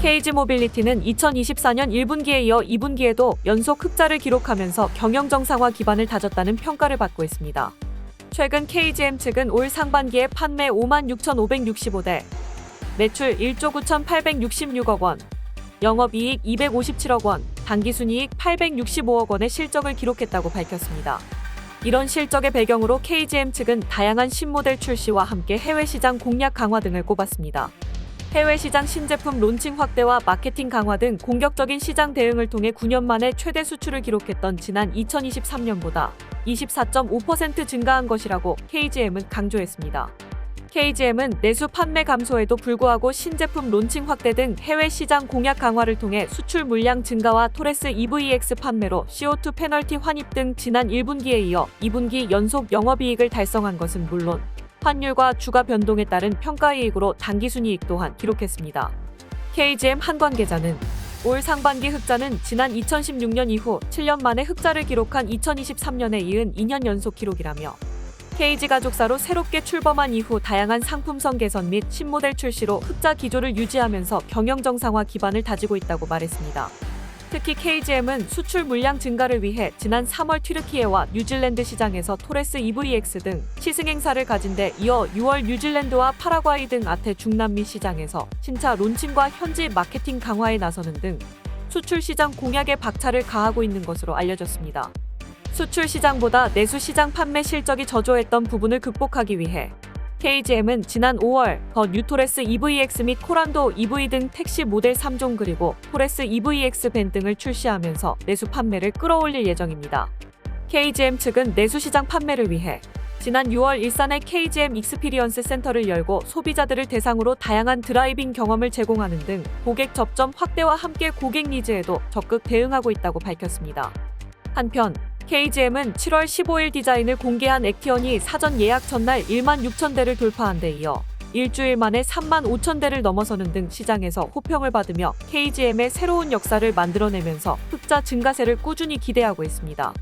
KG 모빌리티는 2024년 1분기에 이어 2분기에도 연속 흑자를 기록하면서 경영 정상화 기반을 다졌다는 평가를 받고 있습니다. 최근 KGM 측은 올 상반기에 판매 56,565대, 매출 1조 9,866억 원, 영업이익 257억 원, 당기순이익 865억 원의 실적을 기록했다고 밝혔습니다. 이런 실적의 배경으로 KGM 측은 다양한 신모델 출시와 함께 해외 시장 공략 강화 등을 꼽았습니다. 해외 시장 신제품 론칭 확대와 마케팅 강화 등 공격적인 시장 대응을 통해 9년 만에 최대 수출을 기록했던 지난 2023년보다 24.5% 증가한 것이라고 KGM은 강조했습니다. KGM은 내수 판매 감소에도 불구하고 신제품 론칭 확대 등 해외 시장 공략 강화를 통해 수출 물량 증가와 토레스 EVX 판매로 CO2 페널티 환입 등 지난 1분기에 이어 2분기 연속 영업이익을 달성한 것은 물론 환율과 주가 변동에 따른 평가이익으로 당기순이익 또한 기록했습니다. KGM 한 관계자는 올 상반기 흑자는 지난 2016년 이후 7년 만에 흑자를 기록한 2023년에 이은 2년 연속 기록이라며 KG가족사로 새롭게 출범한 이후 다양한 상품성 개선 및 신모델 출시로 흑자 기조를 유지하면서 경영 정상화 기반을 다지고 있다고 말했습니다. 특히 KGM은 수출 물량 증가를 위해 지난 3월 튀르키예와 뉴질랜드 시장에서 토레스 EVX 등 시승 행사를 가진 데 이어 6월 뉴질랜드와 파라과이 등 아태 중남미 시장에서 신차 론칭과 현지 마케팅 강화에 나서는 등 수출 시장 공약에 박차를 가하고 있는 것으로 알려졌습니다. 수출 시장보다 내수 시장 판매 실적이 저조했던 부분을 극복하기 위해 KGM은 지난 5월 더 뉴토레스 EVX 및 코란도 EV 등 택시 모델 3종 그리고 토레스 EVX 밴 등을 출시하면서 내수 판매를 끌어올릴 예정입니다. KGM 측은 내수 시장 판매를 위해 지난 6월 일산에 KGM 익스피리언스 센터를 열고 소비자들을 대상으로 다양한 드라이빙 경험을 제공하는 등 고객 접점 확대와 함께 고객 니즈에도 적극 대응하고 있다고 밝혔습니다. 한편 KGM은 7월 15일 디자인을 공개한 액티언이 사전 예약 전날 1만 6천 대를 돌파한 데 이어 일주일 만에 3만 5천 대를 넘어서는 등 시장에서 호평을 받으며 KGM의 새로운 역사를 만들어내면서 흑자 증가세를 꾸준히 기대하고 있습니다.